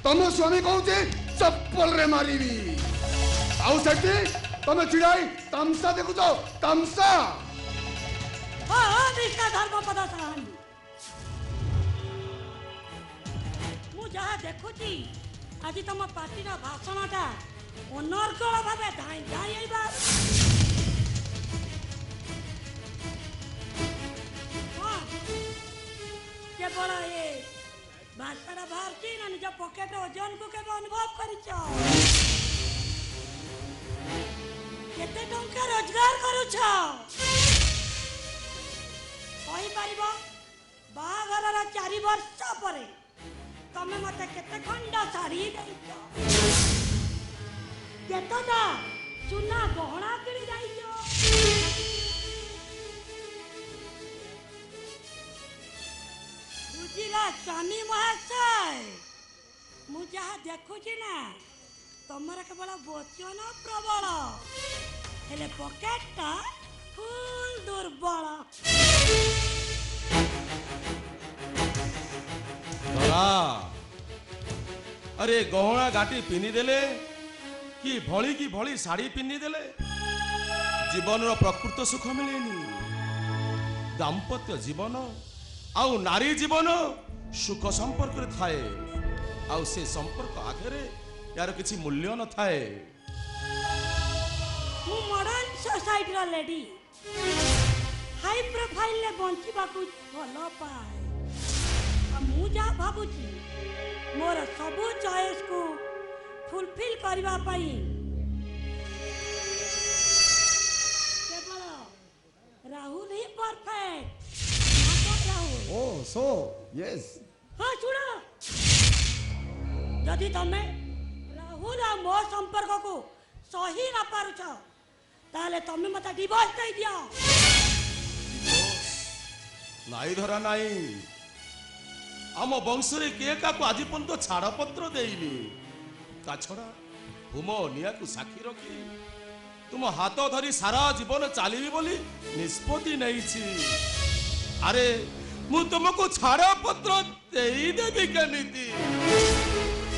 तुम स्वामी कहूचे चप्पल रे मारिबी आउ सेठी तुम छिड़ाई तमसा देखुछ तमसा हां निष्ठा धर्म पद सहानी मु जहा देखुची आज तुम पार्टी रा भाषणटा अनर्गल भावे धाई धाई आइबा केवल ये भाषाटा बाहर ना निज पकेट ओजन को केवल अनुभव करिछ केते टंका रोजगार करूछ कहि परिबो बाघरर 4 वर्ष परे तमे मते केते खंड साड़ी दैछ केतटा सुना गहना किनी दैछ स्वामी महाशय मुझे देखुची ना तुमर केवल वचन प्रबल हेले पकेटा फुल दुर्बल अरे गहना गाटी पिनी देले कि भली साड़ी पिनी देले जीवन प्रकृत सुख मिलेनी दाम्पत्य जीवन आउ नारी जीवन सुख संपर्क थाए आउ से संपर्क आगे यार किसी मूल्य न थाए मु मॉडर्न सोसाइटी रो लेडी हाई प्रोफाइल ले बंचिबा को भलो पाए आ मु जा भाबुची मोर सबु चॉइस को फुलफिल करबा पई केवल राहुल ही परफेक्ट Oh, so yes. हाँ सुना यदि तमे राहुल आ मो संपर्क को सही ना पारुछ ताले तमे मते डिवोर्स दे दियो नाई धरा नाई आम वंश रे के का को आज पर्यंत छाड़ पत्र देइली ता छड़ा हुम निया को साक्षी रखी तुम हाथ धरी सारा जीवन चलीबी बोली निष्पत्ति नैछि अरे मु तुमको छाड़ा पत्र देई देबी केमिति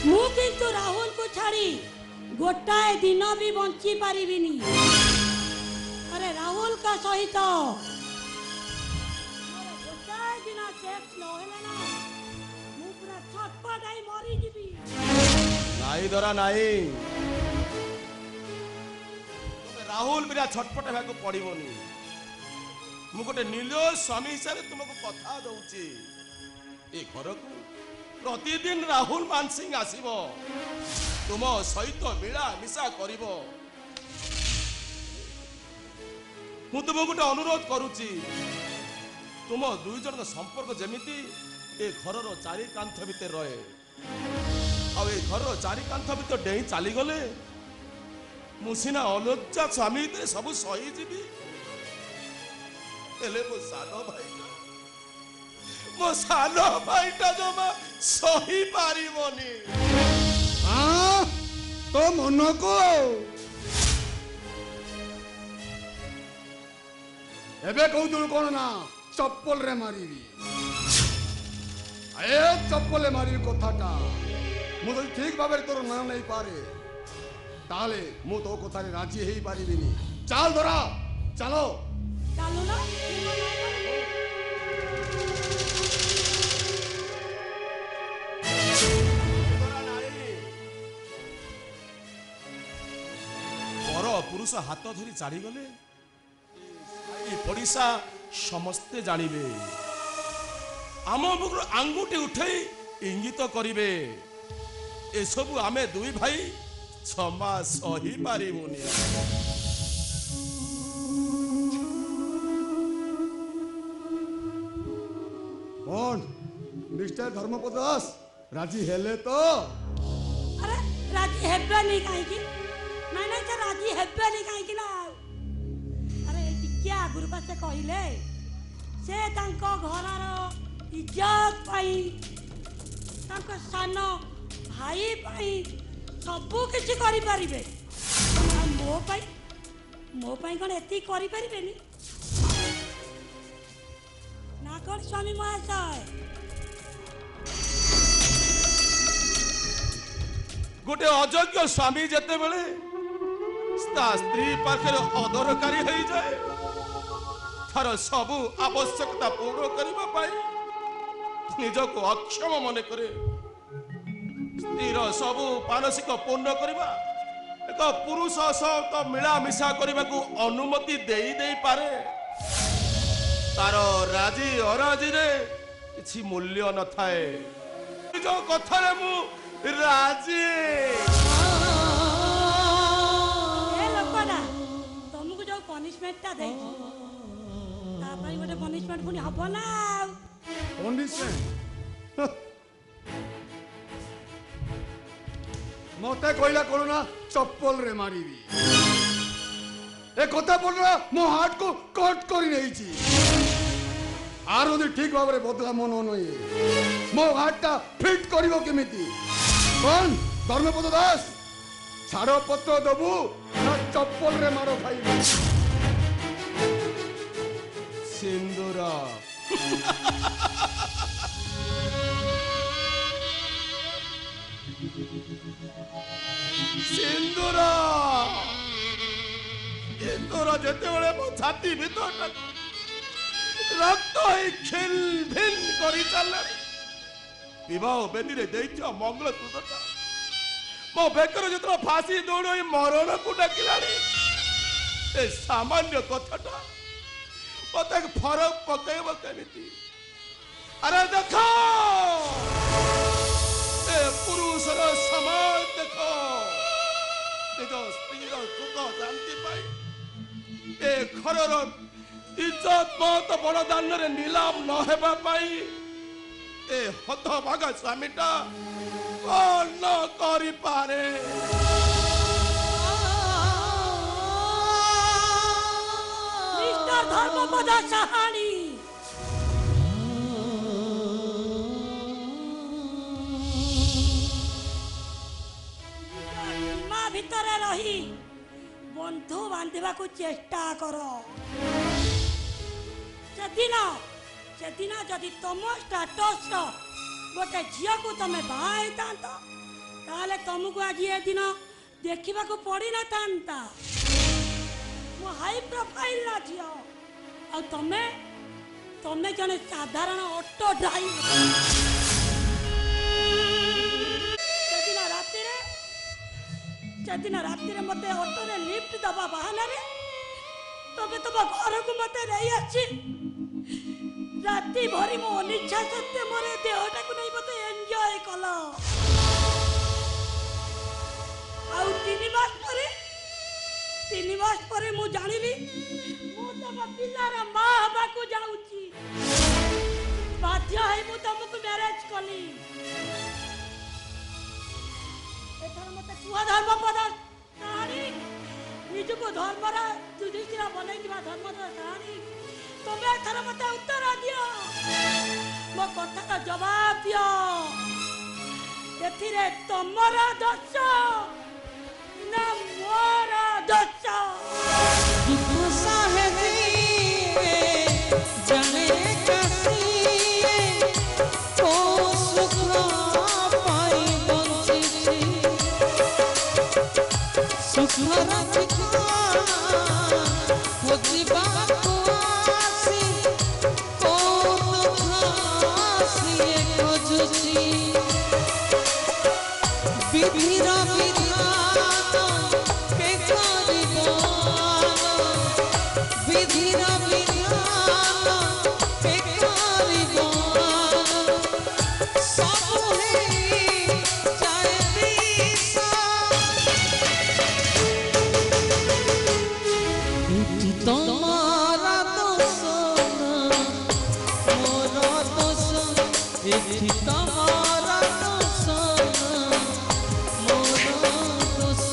मु किंतु राहुल को छाड़ी गोटाए दिन भी बंची पारिबिनी अरे राहुल का सहित गोटाए दिन सेक्स न होला ना मु पूरा छटपटाई मरी जिबी नाई धरा नाई राहुल बिना छटपट हेबाको पड़िबोनी मु गोटे निर्दोष स्वामी हिसाब से तुमको कथा दउची ए घर को प्रतिदिन राहुल मानसिंह आसीबो तुम सहित मिला मिसा करिबो मु तुमको गोटे अनुरोध करूची तुम दुई जन संपर्क जेमिति ए घरर चारि कांथ भितर रहे आ ए घरर चारि कांथ भितर डेई चली गले मु सिना अलज्जा स्वामी भितर सब सही जीवी एले मो सानो भाईटा जमा सही पारिबोनी हाँ तो मन को एबे कहूँ कौन ना चप्पल रे मारिबी ए चप्पल रे मारिबी कथाटा मु तो ठीक भाव तोर ना नहीं पारे ताले मु तो कथा रे राजी हेई पारिबिनी चाल धरा चलो चालू ना पर पुरुष हाथ धरी चाली गले पड़िशा समस्ते जानिबे आम मुखर आंगुठी उठे इंगित करिवे ए सब आमे दुई भाई क्षमा सही पारिबुनी कौन मिस्टर धर्मपद दास राजी हेले तो अरे राजी हेबे नहीं काहे की नहीं नहीं तो राजी हेबे नहीं काहे की ना अरे क्या गुरुपा से कहिले से तांको घरर इज्जत पाई तांको सानो भाई पाई सबु किछि करि परिबे मो पाई कोन एती करि परिबेनी ना कौन स्वामी महाशय गोटे अयोग्य स्वामी जेते बेले स्त्री पाखे अदरकारी हो जाए तार सबू आवश्यकता पूर्ण करने निजक अक्षम मन करे स्त्रीर सबू मानसिक पूर्ण करवा एक पुरुष सहित मिलामिशा करने को अनुमति दे पारे तार राजी अराजी रे किसी मूल्य न थाए जो कथा मु राजी तुमको जो पनिशमेंट टा दे गोटे पनिशमेंट पुणी हम ना पनिशमेंट मते कहला करो ना चप्पल रे मारिबी ए कथा बोलला मो हाथ को कट करी नहीं छी आर यदि ठीक भाव में बदला मन नहीं मो हाथटा फिट करिवो केमिति कौन धर्मपद दास छाड़ पत्र दबु ना चप्पल रे मारो खाई सिंदूरा सिंदूरा सिंदूरा जेते बेले मो छाती भीतर रक्त खिल भिल करी चले विवाह बेदी रे दैत्य मंगल सूत्रटा मो बेकर जतरा फांसी दौड़ मरण को डाकिलानी ए सामान्य कथाटा मत फरक पकेब केमिति अरे देखो ए पुरुषर समाज देखो निज स्त्रीर सुख शांति पाई ए घरर इज्जत मत बड़ दान रे नीलाम न हेबा पाई ए हतभागा स्वामीटा कौन न करी पारे मिस्टर धर्मपद साहानी सीमा भितर रही बंधु बांधिबा को चेष्टा करो सेदिन जदि तुम स्टाटस गोटे झील को तुम बाई ताले तुमको आज ये दिन देखा पड़ी न था मो हाई प्रोफाइल ना झील आ तुम्हें जने साधारण ऑटो ड्राइवर सेदिन राति मते ऑटो रे लिफ्ट दबा बहाना रे तबे तुम घर को मते नहीं आछि राति भरी मो अनिच्छा सत्य मोरे देहटा को नहीं मते एंजॉय कलो आउ 3 मास परे मु जानिली मु तम पिलार मां हबा को जाउची बाध्य है मु तुमको मैरिज कली एथर मते कुआ धर्मपद कहानी निजको धर्मरा युधिष्ठिर बनई दिबा धर्मर कहानी तुम्हें एथर मते उत्तर दियो मो कथा का जवाब दियो एथिरे तमरा दोष ना मोर दोष जाने कासी को सुख पाई बंची सुख रखा खोजिबा को आसी को दुख आसी खोजुची विधिर विधान के करिबो विधिर विधान के करिबो सब है जाय दिशा इति तमारा दोष मोर दोष इति तमारा दोष मोर दोष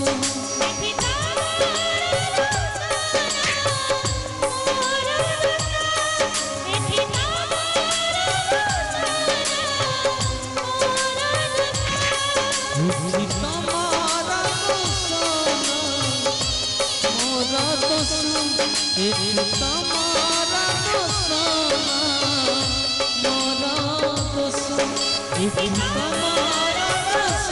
इति तमारा दोष मोर दोष इति तमारा दोष मोर दोष इति तमारा दोष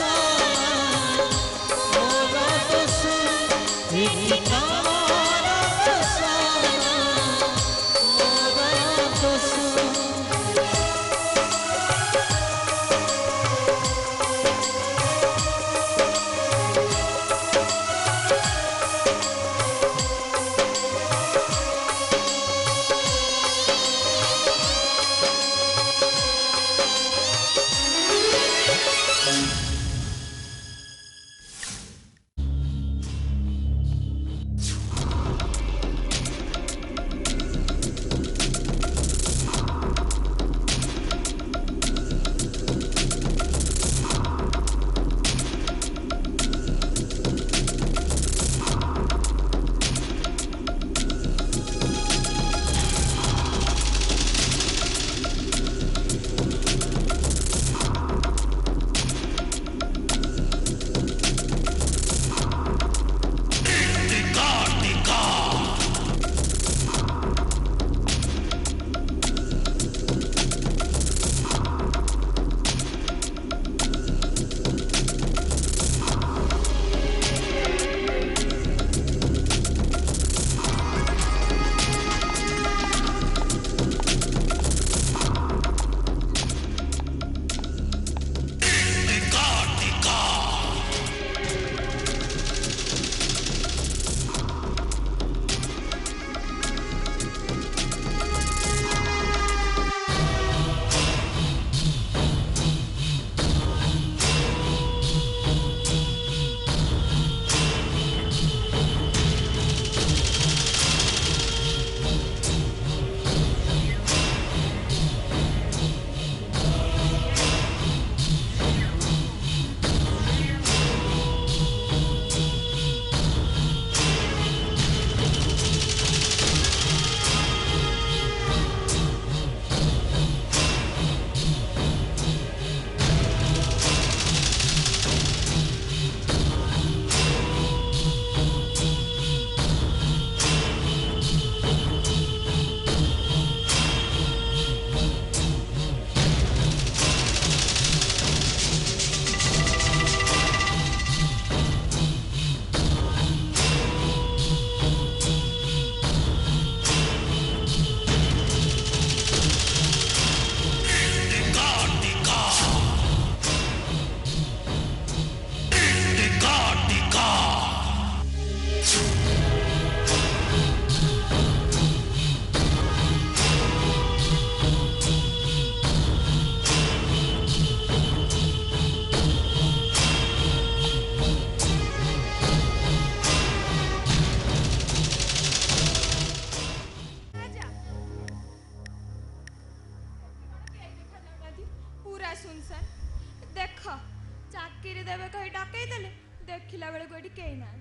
ଚାକିରି ଦେବେ କହି ଡକେଇ ଦେଲେ ଦେଖିଲା ବେଳକୁ ଏଠି କେହି ନାହିଁ।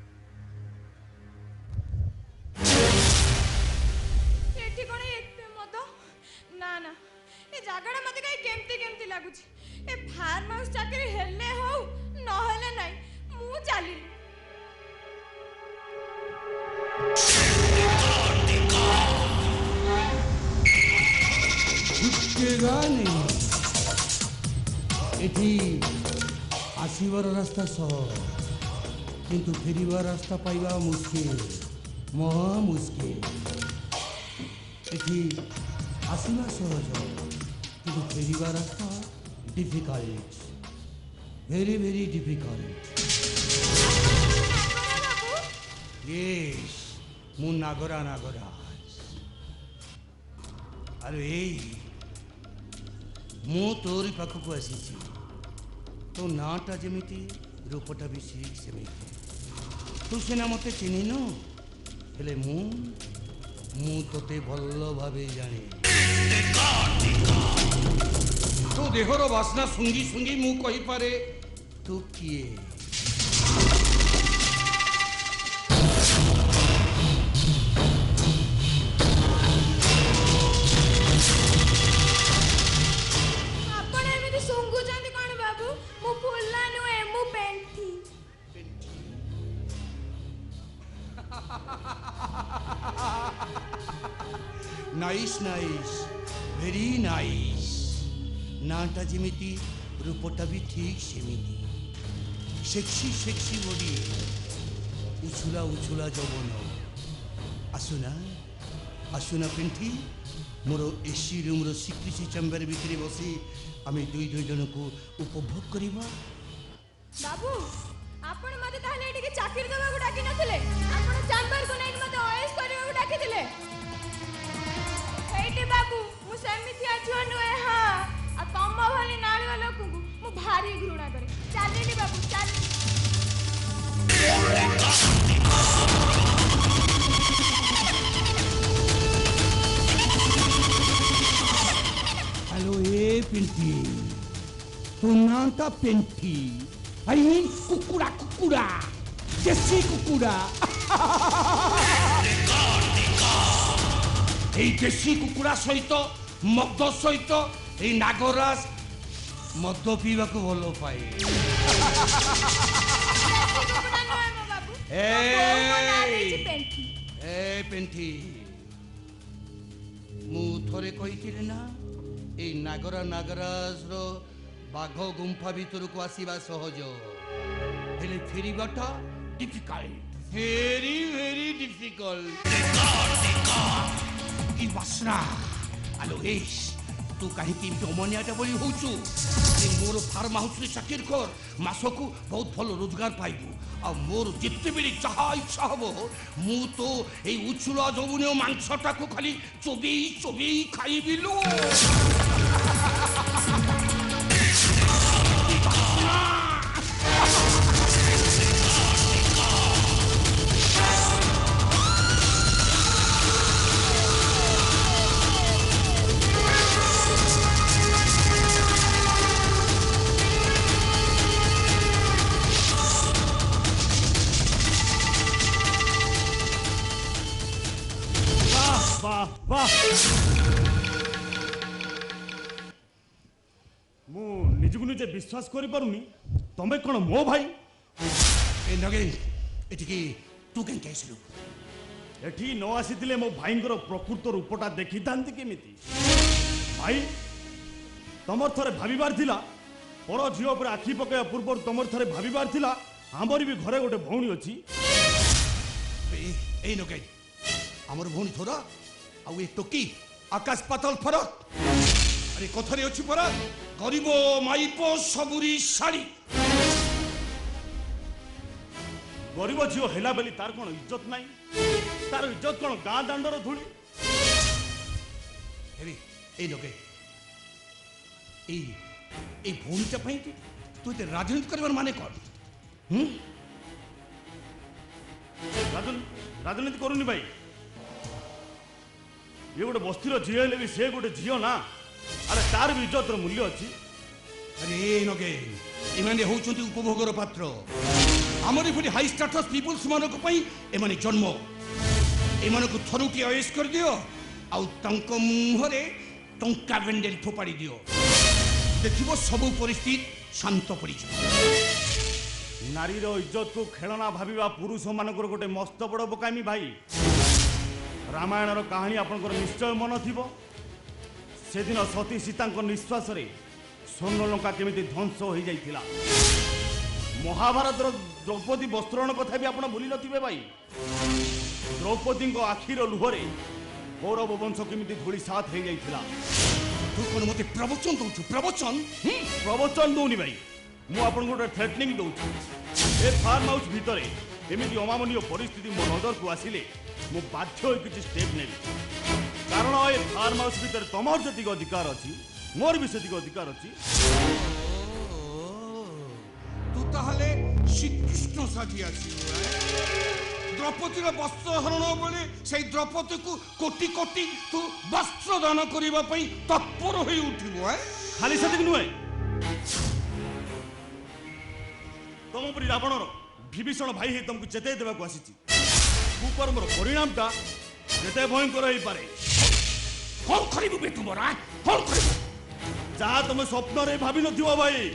ଏଠି କଣ ଏତେ ମଦ? ନା ନା ଏ ଜାଗାଟା ମତେ କାହିଁ କେମିତି କେମିତି ଲାଗୁଛି। ଏ ଫାର୍ମ ହାଉସ ଚାକିରି ହେଲେ ହଉ ନହେଲେ ନାହିଁ, ମୁଁ ଚାଲିଲି। এটি আসিবার রাস্তা সহজ, কিন্তু ফেরিবার রাস্তা পাইবা মুশকিল, মহা মুশকিল। এটি আসিবা সহজ, কিন্তু ফেরিবা রাস্তা difficult, very very difficult. Yes, মু নাগরা নাগরা। আরে এই ମୁଁ ତୋରି ପାଖକୁ ଆସିଛି। ତୋ ନାଁଟା ଯେମିତି ରୂପଟା ବି ସେମିତି। ତୁ ସିନା ମୋତେ ଚିହ୍ନିନୁ, ହେଲେ ମୁଁ ତୋତେ ଭଲ ଭାବେ ଜାଣେ। ତୋ ଦେହର ବାସ୍ନା ଶୁଙ୍ଗି ଶୁଙ୍ଗି ମୁଁ କହିପାରେ ତୁ କିଏ। Nice nice, very nice. নাটা যেমিতি রূপটা বি ঠিক সেমিতি। সেক্সি সেক্সি বডি, উছুলা উছুলা যৌবন। আসুনা আসুনা পেন্থি, মোর এসি রুমর সিক্রেসি চেম্বার ভিতরে বসি আমি দুই জনকু উপভোগ করিবা। বাবু আপন মতে তাহলে এটিকে চাকরি দেବାକୁ ডাকি নଥିଲେ, আপন চেম্বার কো নেই মতে ওএস କରିବାକୁ ডাকিଥିଲେ। এইটি বাবু ମୁଁ ସେମିତିଆ ଝିଅ ନୁହେଁ। ହଁ, ଆଉ ତମ ଭଳି ନାଳୁଆ ଲୋକଙ୍କୁ ମୁଁ ଭାରି ଘୃଣା କରେ। ଚାଲିଲି ବାବୁ ଚାଲି। হ্যালো এ পেন্টি, তোর নামটা পেন্টি, আই মিন কুকুরা কুকুরা, দেশি কুকুরা। এই দেশি কুকুরা সহিত মদ সহিত এই নাগরাজ মদ পিইବାକୁ ଭଲ ପାଏ। ଏ ପେଣ୍ଠି, ମୁଁ ଥରେ କହିଥିଲି ନା এই ନାଗରାଜର ବାଘ ଗୁମ୍ଫା ଭିତରକୁ ଆସିବା ସହଜ, ହେଲେ ଫେରିବାଟା ଡିଫିକଲ୍ଟ, ଭେରି ଭେରି ଡିଫିକଲ୍ଟ। কি বাসনা আলো এস, তু কাহিকি এমতি অমনিয়াটা বলি হউছু। মোর ফার্ম হাউসরে চাকরি কর, মাসকু বহুত ভাল রোজগার পাইবু। আর মোর যেতেবেলে যাহা ইচ্ছা হব মু তো এই উছুলা যৌবনীয় মাংসটাকে খালি চবেই চবেই খাইবিলু। ମୁଁ ନିଜକୁ ନିଜେ ବିଶ୍ୱାସ କରିପାରୁନି, ତମେ କ'ଣ ମୋ ଭାଇ? ଏ ନଗେଇ, ଏଠିକି ତୁ କେମିତି ଆସିଲୁ? ଏଠି ନ ଆସିଥିଲେ ମୋ ଭାଇଙ୍କର ପ୍ରକୃତ ରୂପଟା ଦେଖିଥାନ୍ତି କେମିତି? ଭାଇ, ତମର ଥରେ ଭାବିବାର ଥିଲା, ପର ଝିଅ ଉପରେ ଆଖି ପକାଇବା ପୂର୍ବରୁ ତମର ଥରେ ଭାବିବାର ଥିଲା ଆମର ବି ଘରେ ଗୋଟେ ଭଉଣୀ ଅଛି। ଏଇ ନଗେଇ, ଆମର ଭଉଣୀ ଥୋର ଆଉ ଏ ଟୋକି ଆକାଶ ପାତାଳ ଫରକ। ଆରେ କଥାରେ ଅଛି ପରା, ଗରିବ ମାଇପ ସବୁରି ଶାଢ଼ୀ। ଗରିବ ଝିଅ ହେଲା ବୋଲି ତାର କ'ଣ ଇଜ୍ଜତ ନାହିଁ? ତାର ଇଜ୍ଜତ କ'ଣ ଗାଁ ଦାଣ୍ଡର ଧୂଳି? ଏଇ ନଗେଇ, এই ভଉଣୀଟା ପାଇଁ ତୁ ଏତେ ରାଜନୀତି କରିବାର ମାନେ କ'ଣ? ରାଜନୀତି କରୁନି ଭାଇ, ଇଏ ଗୋଟେ ବସ୍ତିର ଝିଅ ହେଲେ ବି ସେ ଗୋଟେ ଝିଅ ନା। ଆରେ ତାର ବି ଇଜ୍ଜତର ମୂଲ୍ୟ ଅଛି। ଆରେ ନଗେଇ, एमाने होउछन्ति उपभोगर पात्र हमर इफुटी हाई स्टेटस पीपल्स मानको पई एमाने जन्म एमानको थरुटी अयस कर दियो आउ तंको मुहरे टंका बेंडेल थोपाड़ी दियो देखिबो सब परिस्थिति शांत पड़ी नारीर इज्जत को खेलना भाविबा पुरुष मानकर गोटे मस्त बड़ बोकामी भाई रामायणर कहानी आपनकर निश्चय मन थिबो से दिन सती सीता निश्वास रे स्वर्णलंका केमिति ध्वंस हो जाइथिला महाभारत द्रौपदी वस्त्रण कथा भी आपण भूली नथिबे भाई द्रौपदी आखिर लुहरे कौरव वंश केमिति धूली साथ हो जाइथिला तू कोन मते प्रवचन दउछु प्रवचन दौनी भाई मु आपन गोटे थ्रेटनिंग दउछु ए फार्म हाउस भितरे एमिति अमाननीय परिस्थिति मो नजर को आसिले मु बाध्य होई किछि स्टेप नेबी कारण ए फार्म हाउस भितर तमर जतिक अधिकार अछि मोर भी सेतिक अधिकार अछि तू ताहले श्रीकृष्ण साथी अछि द्रौपदीर वस्त्र हरण बेले से द्रौपदी को कोटि कोटि तू वस्त्र दान करबा पई तत्पर होई उठिबो खाली सेतिक नुहे तुम परी रावणर विभीषण भाई है तुमको चेताई देवा को आसी कुकर्मर परिणामटा जेते भयंकर हो पारे कौन करिबु बे तुमरा कौन करिबु जहाँ तुम स्वप्न रे भाभी नथिबो भाई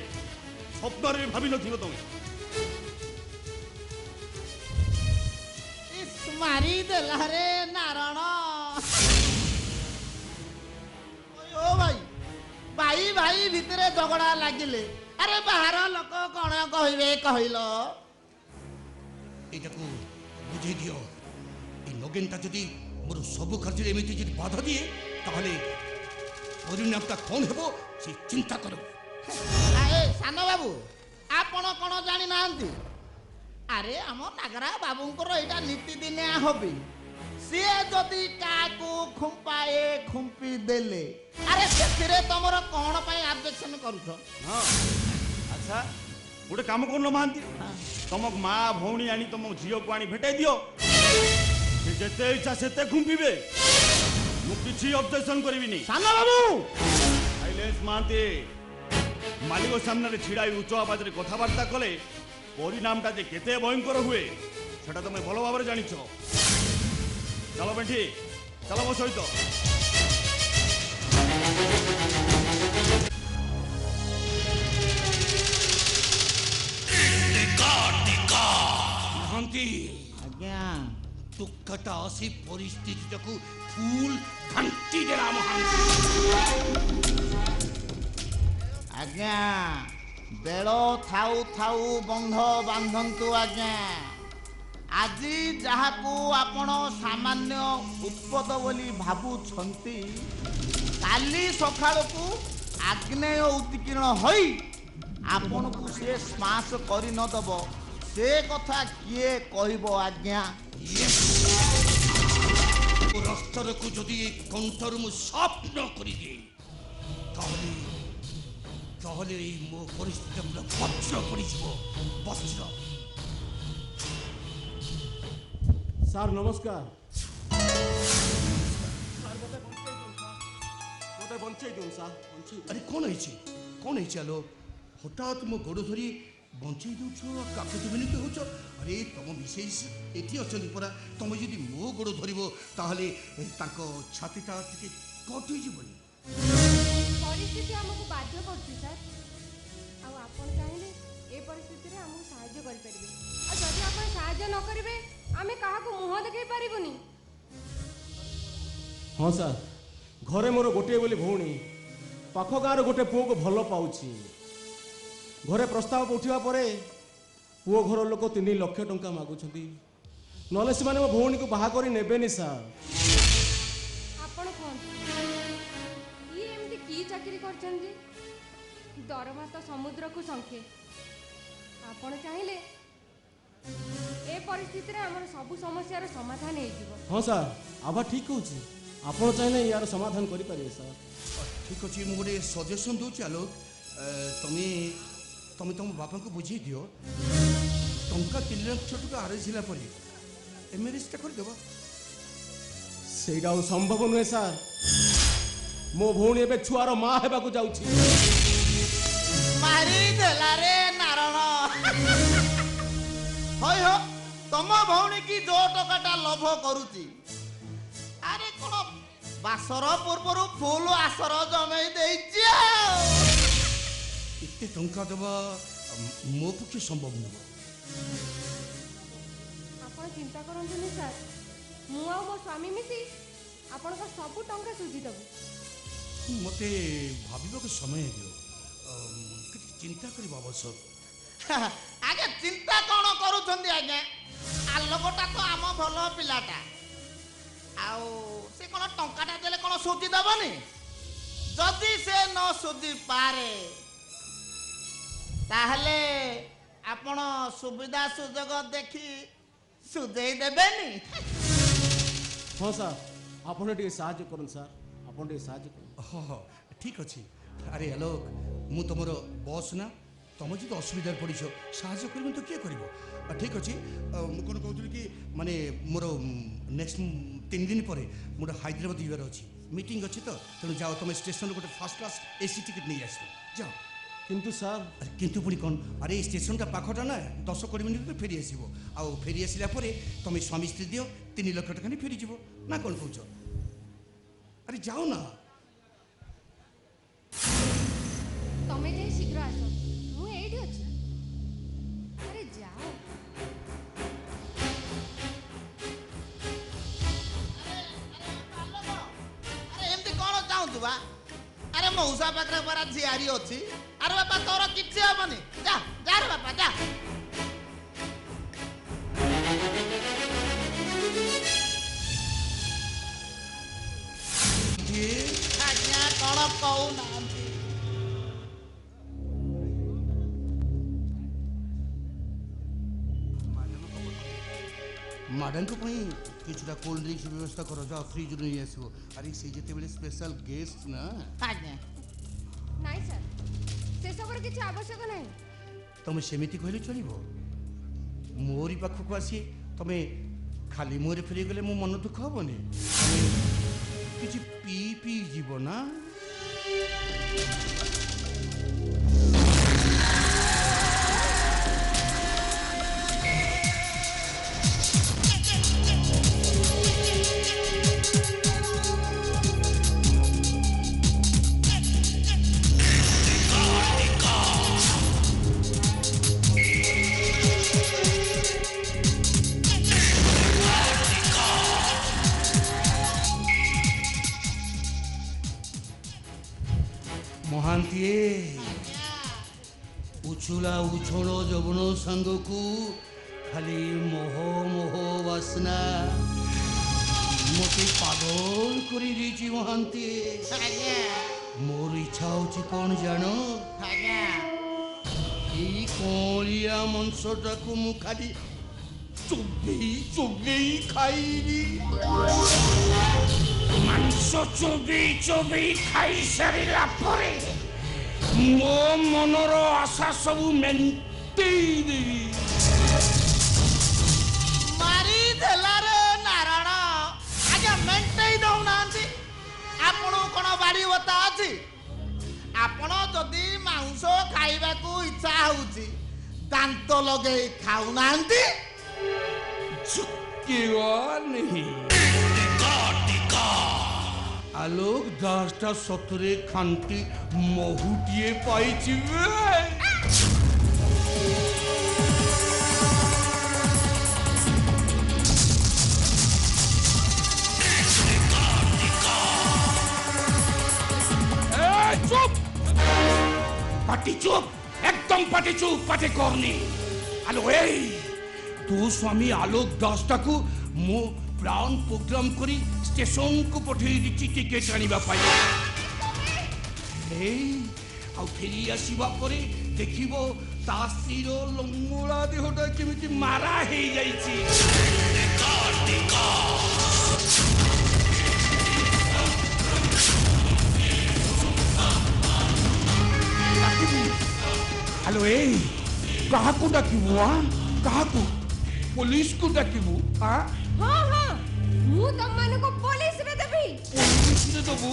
स्वप्न रे भाभी नथिबो तुम इस मारी देला रे नारायण ओ भाई भाई भाई भितरे झगड़ा लागिले अरे बाहर लोक कौन कहबे कहलो एटाकू बुझे दियो ए नगेनटा जदि मोर सब कार्य एमिति जदि बाधा दिए ताहले परिणामटा कौन हेबो से चिंता करो आए सानो बाबू आपण कोन जानि नांती अरे हम नागरा बाबूंकर एटा नीति दिने होबी से जदि काकू खुंपाए खुंपी देले अरे सेथिरे तमरो कोन पई ऑब्जेक्शन करूछो हाँ अच्छा गोटे काम कर महांती तुम माँ भौणी आनी तुम झील को आनी भेटाई दियो जेते इच्छा सेते खुंपीबे मु किछि ऑब्जेक्शन करिबिनी सानो बाबू साइलेंस महांती मालिक सामने रे छिड़ाई उच्च आवाज रे कथाबार्ता कले परिणामटा जे केते भयंकर हुए सेटा तुम भल भाव जानिछ चलो बेठी चलो मो सहित महांती आज्ञा दुखटा आसी परिस्थिति को फूल घंटी देला महांती आज्ञा बेल थाउ थाउ बंध बांधंतु आज्ञा आजी जहाकू आपण सामान्य उत्पद बोली भाबुछंती काली सखाळकू आग्नेय उत्कीर्ण होई आपण को से स्माश करि न दबो से कथा किए कहबो आज्ञा रास्तार को जदि कंठर मु स्वप्न करि दे ताहले ताहले मो परिस्थिति पूरा वज्र पड़ी जिवो वज्र सार नमस्कार बंचाई दूँ सार अरे कौन है आलो हठात मो गोड़ धरी बंचाई दौछ काकत बिनती होच अरे तुम विशेष एटी अच्छा परा तुम जदि मो गोड़ धरब ताहले ताको छातीटा टिके कट हो जीवनी परिस्थिति हमको बाध्य करछि सर आ आपण चाहिले ए परिस्थिति रे हमको सहायता करि परिबे आ जदि आपण सहायता न करिवे आमे काहाको मुह देखै परिबुनी हाँ सार घरे मोर गोटे बोली भौणी पाख गाँव गोटे पुओ को भल पाउछि घरे प्रस्ताव उठा पर पुओ घर लोक 3 लाख टंका मागुछंती नले से माने मो भौणी को बाहा करी नेबेनी सार आपण कोन ई एमती की चाकरी करछंती दरमा तो समुद्र को संखे आपण चाहिले ए परिस्थिति रे हमर सब समस्या रो समाधान हे जीवो हाँ सार आभा ठीक होछि आपण चाहिले यार समाधान करि परिबे सार ठीक अच्छे मुझे गोटे सजेसन दूँ आलोक तुम तुम तुम बापा को बुझे दियो टंका 3 लाख टका आरजिला परे एमएरिजटा करदेव सेटा संभव नुहे सार मो भौणी एबे छुआर माँ हेबाकू जाउछि मारी देला रे जो टकाटा लोभ करुची अरे कोन बासर पूर्व फुल आसर जमे देइछि एते टंका देबा मो पक्षे संभव नुह आपण चिंता करंतुनी सर मु आ मो स्वामी मिसी आपण का सब टंका सुझी दबु मते भाबिबा समय दियो किछि चिंता करबा आवश्यक आगे चिंता कौन करुछंदी आगे आलोकटा तो आम भल पिलाटा आउ से कौन टंकाटा देले कौन सुझी दबनी जदि से न सुझी पारे ताहले आपण सुविधा सुजोग देखी सुझेई देबेनी हाँ सर आपण टिके साहाय्य करन सर आपण टिके साहाय्य करन हाँ ठीक अच्छे अरे आलोक मु तुमर बस ना तुम जी असुविधा पड़छ साहय कर तो किए कर ठीक अच्छे मुझे कहूँ कि माने मोर नेक्स्ट 3 दिन पर मोर हैदराबाद जावार अच्छी मीटिंग अच्छी तो तेणु जाओ तुम स्टेशन गोटे फर्स्ट क्लास एसी टिकट नहीं आस जाओ किंतु सर अरे किंतु पुणी कौन अरे स्टेशन पाखटा ना 10-20 मिनिट फेरी आसो आउ फेरी आसला तुम स्वामी स्त्री दियो 3 लाख टका नहीं फेरी जीव ना कौन कौच अरे जाओ ना तमे जे शीघ्र आस मु एठी अछि अरे जाओ अरे एमती कौन चाहूँ बा अरे मौसा पाखे परा झियारी अच्छी अरे बापा तोर किसी हेनी जा जा रे बापा जा आज्ञा कौन कहू ना मैडम को किछुटा कोल्ड ड्रिंक्स व्यवस्था कर जाओ फ्रिज नहीं आसो अरे से जिते स्पेशल गेस्ट ना आज्ञा नाइ सर से सबर किछि आवश्यक नाही तुम सेमिति कहले चलिबो मोरी पाखक आसी तुम खाली मुहरे फेरी गले मो मन दुख हबनी किछि पी पी जीव ना महांतीए उछुला उछल जवन सांग को खाली मोह मोह वासना मते पागल करी देछि महांतीए मोर इच्छा होछि कौन जानो ई कोलिया मंसटा को मु खाली चुबी चुबी खाइबी मांस चुबी चुबी खाई सारा परे मो मनर आशा सब मेंटेई देवी मारी देला रे नारायण आज्ञा मेंटेई दउ नांती आपण कोन बाड़ी बता अछि आपण जदी मांस खाइबा को इच्छा होउची दांत लगे खाउ नांती झुकेगा नहीं आलोक 10टा सतरे खांटी महुटिए पाइछि चुप पाटी चुप एकदम पाटी चुप पाटी करनी आलो ए तू स्वामी आलोक 10टा को मो प्लान प्रोग्राम करी स्टेशन को पठेई दिछि टिकेट आनिबा पाई ए आ फेरी आसीबा परे देखिबो तासीर लंगोला देहटा केमिति मारा हे जाईछि हेलो ए कहा को डाकिबो कहा को पुलिस को डाकिबो हां हां हां मु तम माने को पुलिस रे देबी पुलिस रे देबो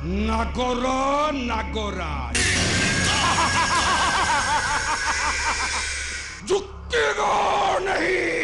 नागोर नागोराज झुकेगा नहीं।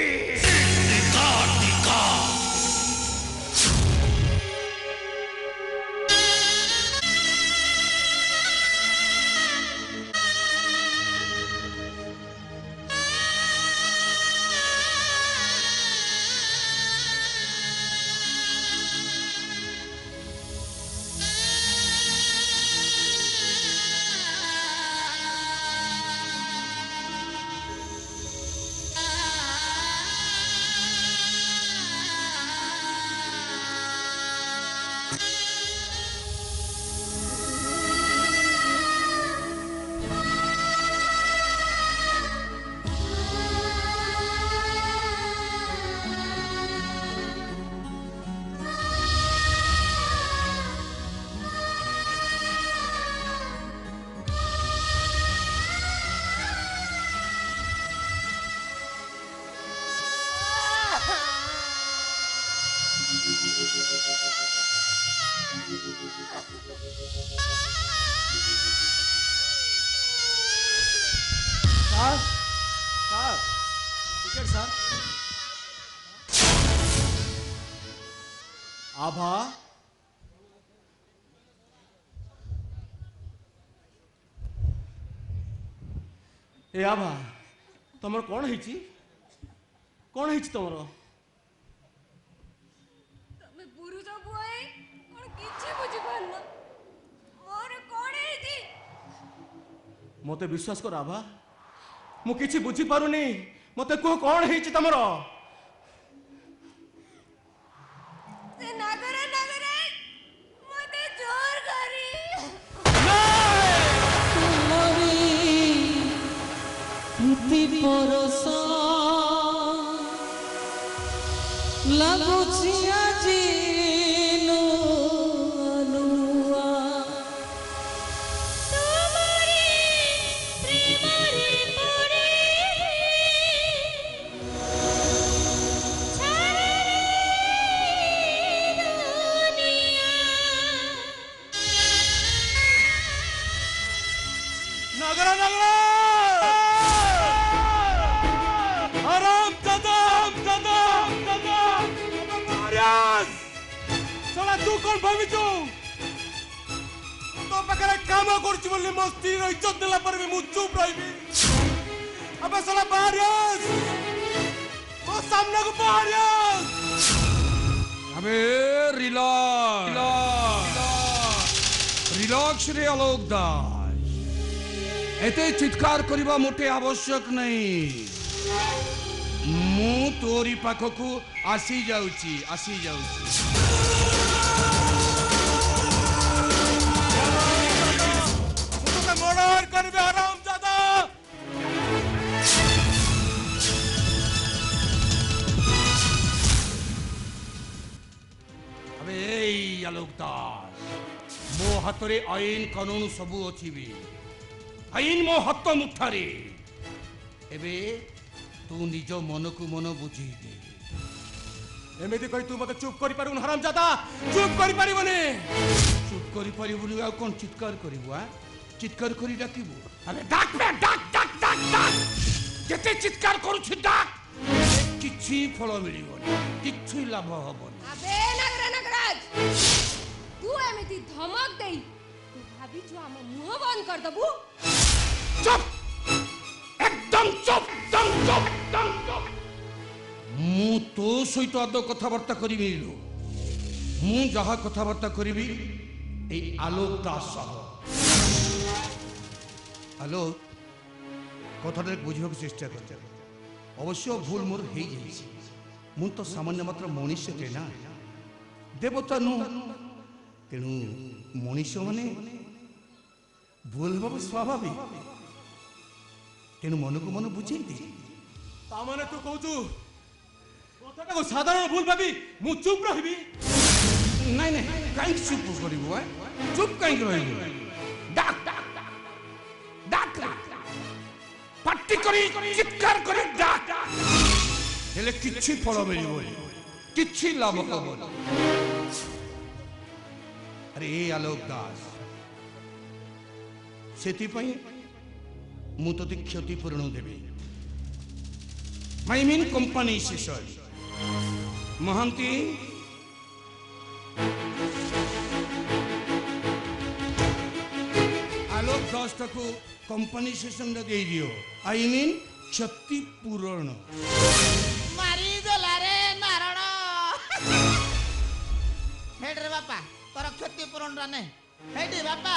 आभा ए आभा तमर कौन है तुमर तमे पुरुष बुआई कोन किछि बुझि पारन मोर कोन हेती मते विश्वास कर आभा मु किछि बुझी पारुनी मते को कौन है तुमर से नगरे नगरे मते जोर करी प्रीति परसा लाଗୁଛି ଆଜି ନୂଆ ତୁମରି ପ୍ରେମରେ ପଡ଼େ ଛାଡ଼ରେ ଦୁନିଆ नगरा नगरा आराम दादा मारियास सोला तू कौन भाविଛୁ तो पाखरे काम करछि बोली मस्ती रो इज्जत देला पर भी मु चुप रहिबी अबे सोला मारियास ओ सामने को मारियास अबे रिलैक्स रे आलोक दास एते चित्कार करिबा मोटे आवश्यक नहीं मु तोरी पाखकू आसी जाउची तो मर्डर करबे आराम दादा अबे एई आलोक दास मो हातरे आईन कानून सबू अछि भी आईन मो हाथ मुठारे एबे तू निज मन को मन बुझी दे एमिति कहि तू मते चुप करि पारुन हराम दादा चुप करि पारिबने चुप करी परिबुनी आ कोन चित्कार करिबु आ चित्कार करी डाकिबु अरे डाक बे डाक जेते चित्कार करूछि डाक किछि फल मिलिबोनी किछि लाभ हबोनी अबे नगराज तू एमिति धमक देई तू भाबी जो हम मुंह बंद कर दबु चुप एकदम चुप मु तो सहित आदो कथबार्ता करिबी मु जहा कथबार्ता करिबी ए आलोक दास सह आलोक कथाटे बुझिबाक चेष्टा कर अवश्य भूल मोर हो जाइए मु तो सामान्य मात्र मनुष्य ना देवता नु तेणु मनुष्य माने भूल हम स्वाभाविक तेणु मन को मन बुझे तामाने तू कहू कथाटा को साधारण भूल भाबी मु चुप रहिबी नहीं कहीं चुप करू चुप कहीं रही डाक पार्टी करी चित्कार करी डाक हेले किछि फल मिलिबो किछि लाभ हबो अरे आलोक दास से मु तो क्षतिपूरण देवी आई मीन कंपनी शेष महांती आलोक दास को कंपनीसेशन दे दियो आई मीन क्षतिपूरण मारी देला रे नारायण हेड रे बापा तोर क्षतिपूरण राने हेडी बापा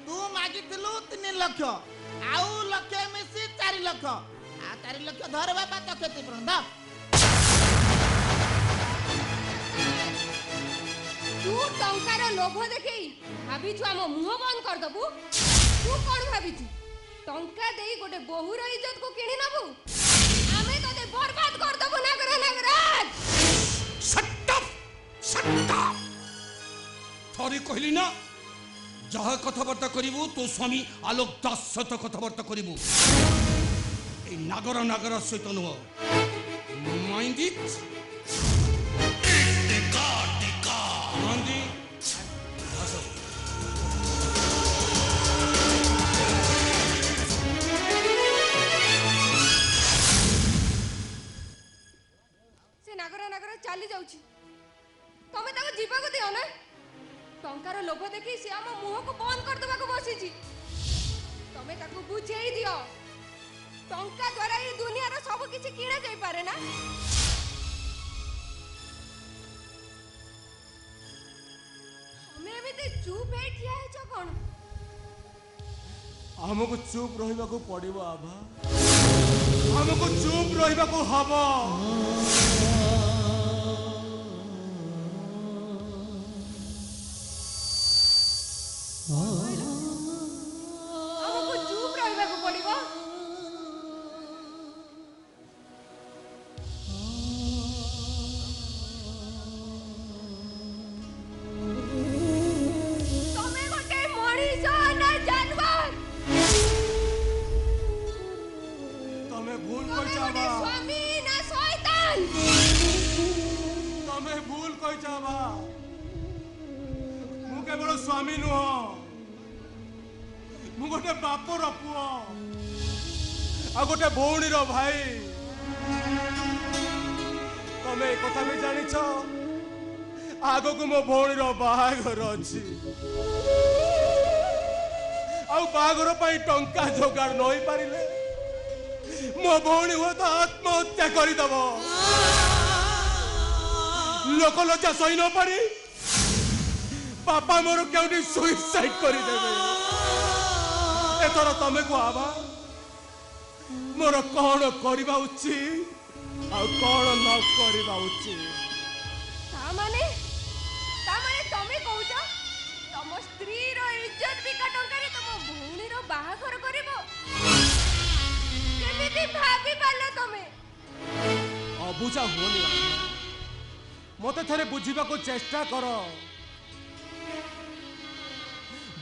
तू मागिथिलु 3 लाख आउ लक्ष मिसी 4 लाख आ 4 लाख धर बापा तो क्षतिपूरण द तू टंकार लोभ देखी भाभी छु हम मुंह बंद कर दबु तू कोन भाभी छु टंका देई गोटे बहुर इज्जत को किणी नबु आमे तते बर्बाद कर दबु नागराज शट अप थोड़ी कहली ना जहाँ कथबार्ता करू तो स्वामी आलोक दास सहित कथबार्ता करू नागर नागर सहित नुह माइंड इट से नागर नागर चली जाउची तमे ताको जीवा को दियो ना टंकार लोभ देखी से हम मुंह को बंद कर देबा को बसी छी तमे ताको बुझेई दियो टंका द्वारा ये दुनिया रो सब किछि किना जाई पारे ना हमें भी ते चुप है ठिया है छ कोन हमको चुप रहिबा को पड़िबो आभा हमको चुप रहिबा को हबो हमको चुप रहबा को पड़िबो तमे गोटे मणिष ना जानवर तमे भूल तमे कहि गोटे जाबा स्वामी ना शैतान तमे भूल कहि जाबा मु केवल स्वामी नुह मु गोटे बापर पुओ आ गोटे भौणी रो भाई तमे ए कथा भी जानिछ आगो को मो भौणी रो बाहाघर अछि आ बाहाघर पई टंका जोगाड़ नई पारिले मो भौणी हो तो आत्महत्या करि दबो लोक लज्जा सही न पारी पापा मोर केउटी सुइसाइड करि देबे एथर तमे को आबा मोर कौन करबा उचित आ कौन न करबा उचित ता माने तमे कहूछ तम स्त्री रो इज्जत बिका टंकारे तम भौणी रो बाहाघर करबो केमिति भाबी पालो तमे अबुझा होनी मते थरे बुझिबा को चेष्टा कर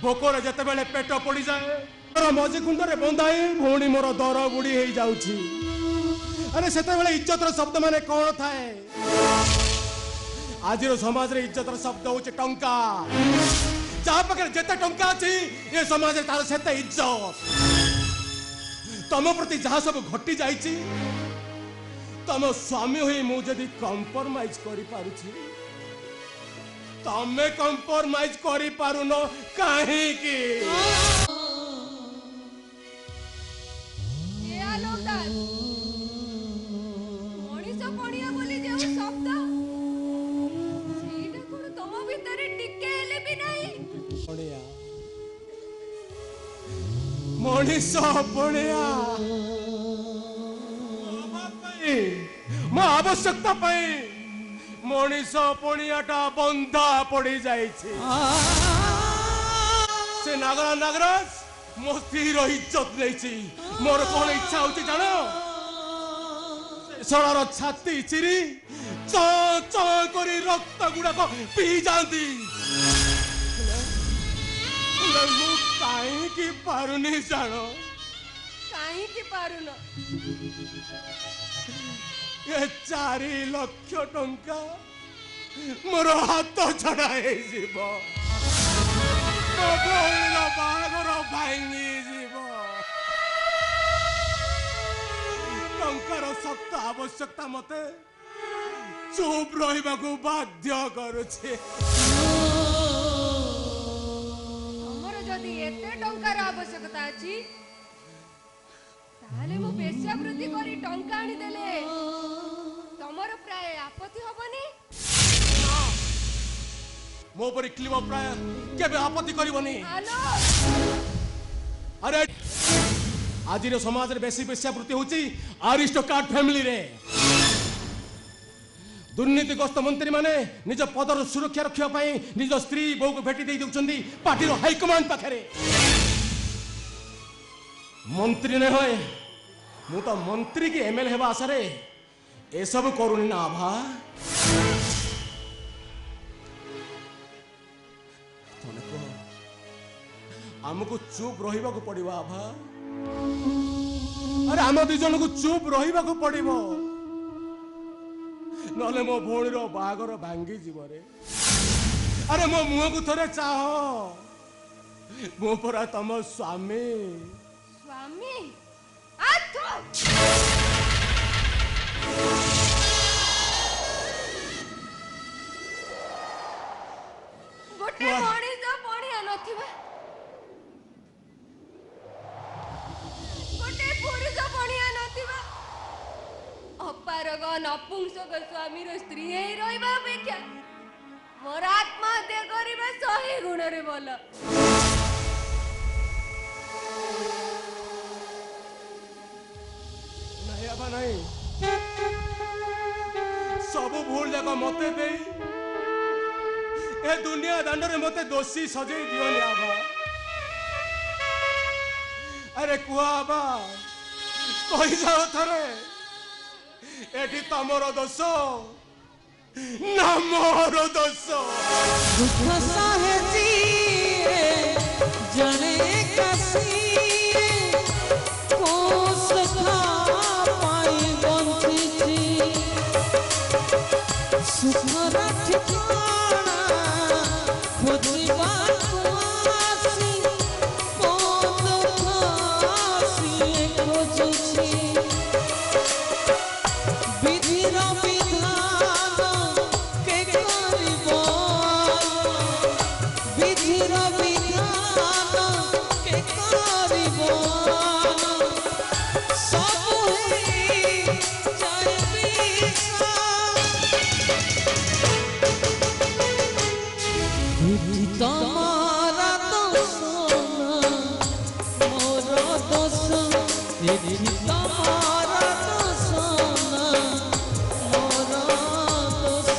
भोकर जते बेले पेट पड़ी जाए मोर मझी कुंडरे बंधाई भौणी मोर दर बुड़ी हो जाउछि अरे सेते बेले इज्जत रो शब्द माने कोन थाए आज रो समाज रे इज्जत रो शब्द होचे टंका जा पकड़ जते टंका अछि ये समाज रे तार सेते इज्जत तम प्रति जहाँ सब घटी जाइछि तम स्वामी होई मु जदी कंप्रोमाइज करि पारुछि तमे कंप्रोमाइज करि पारुन काहे की ये आलोक दास मणिष पणिया बोली जे शब्द सीधा कोन तम भीतर टिके हेले भी नहीं पणिया मणिष पणिया मो आवश्यकता पाई मणिष पणियाटा बंधा पड़ी जाइछि से नागरा नागराज मो स्त्रीर इज्जत नहीं मोर कौन इच्छा होती जानो सड़ार छाती चिरी च च करी रक्त गुड़ाक पी जाती कहीं पारुनी जानो कहीं पारुन ये 4 लाख टंका मोर हाथ छड़ा है जीव ମୋ ଭଉଣୀର ବାହାଘର ଭାଙ୍ଗି ଯିବ। ଟଙ୍କାର ଶକ୍ତ ଆବଶ୍ୟକତା ମତେ ଚୁପ୍ ରହିବାକୁ ବାଧ୍ୟ କରୁଛି। ତମର ଯଦି ଏତେ ଟଙ୍କାର ଆବଶ୍ୟକତା ଅଛି ତାହେଲେ ମୁଁ ବେଶ୍ୟାବୃତ୍ତି କରି ଟଙ୍କା ଆଣିଦେଲେ ତମର ପ୍ରାୟ ଆପତ୍ତି ହବନି? ମୋ ଉପରେ କ୍ଲିବ ପ୍ରାୟ କେବେ ଆପତ୍ତି କରିବନି। ହ୍ୟାଲୋ, ଆରେ ଆଜିର ସମାଜରେ ବେଶୀ ବେଶ୍ୟାବୃତ୍ତି ହଉଛି ଆରିଷ୍ଟୋକ୍ରାଟ ଫ୍ୟାମିଲିରେ। ଦୁର୍ନୀତିଗ୍ରସ୍ତ ମନ୍ତ୍ରୀ ମାନେ ନିଜ ପଦର ସୁରକ୍ଷା ରଖିବା ପାଇଁ ନିଜ ସ୍ତ୍ରୀ ବୋଉକୁ ଭେଟି ଦେଇ ଦେଉଛନ୍ତି ପାର୍ଟିର ହାଇକମାଣ୍ଡ ପାଖରେ। ମନ୍ତ୍ରୀ ନୁହେଁ, ମୁଁ ତ ମନ୍ତ୍ରୀ କି ଏମଏଲଏ ହେବା ଆଶାରେ ଏସବୁ କରୁନି ନା ଆଭା। ତମେ କୁହ, ଆମକୁ ଚୁପ୍ ରହିବାକୁ ପଡିବ ଆଭା? ଆରେ ଆମ ଦି ଜଣକୁ ଚୁପ୍ ରହିବାକୁ ପଡିବ, ନହେଲେ ମୋ ଭଉଣୀର ବାହାଘର ଭାଙ୍ଗି ଯିବରେ। ଆରେ ମୋ ମୁହଁକୁ ଥରେ ଚାହ, ମୁଁ ପରା ତମ ସ୍ୱାମୀ। ସ୍ୱାମୀ? ଗୋଟେ ମଣିଷ ପଣିଆ ନଥିବା, ଗୋଟେ ପୁରୁଷ ପଣିଆ ନଥିବା ଅପାରଗ ନପୁଂସକ ସ୍ୱାମୀର ସ୍ତ୍ରୀ ହେଇ ରହିବା ଅପେକ୍ଷା ମୋର ଆତ୍ମହତ୍ୟା କରିବା 100 ଗୁଣରେ ଭଲ। ନାଇଁ ଆଭା ନାଇଁ, ସବୁ ଭୁଲ ଯାକ ମତେ ଦେଇ ଏ ଦୁନିଆ ଦାଣ୍ଡରେ ମତେ ଦୋଷୀ ସଜେଇ ଦିଅନି ଆଭା। ଆରେ କୁହ ଆଭା, କହିଯାଅ ଥରେ, ଏଠି ତମର ଦୋଷ ନା ମୋର ଦୋଷ? दुख सहे जने कसिए को सुखा पाई बंची सुख ठिकाना खोजबा आसी को दुख आसी खोजुची विधिर विधान के करिब विधिर विधान के करिब सब हेई जाए विधि तमारा दोष ना मोर दोष विधि तमारा दोष ना मोर दोष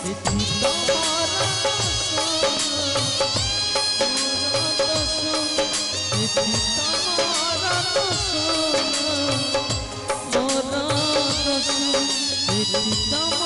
विधि तमारा दोष ना मोर दोष विधि तमारा दोष ना मोर दोष विधि तमारा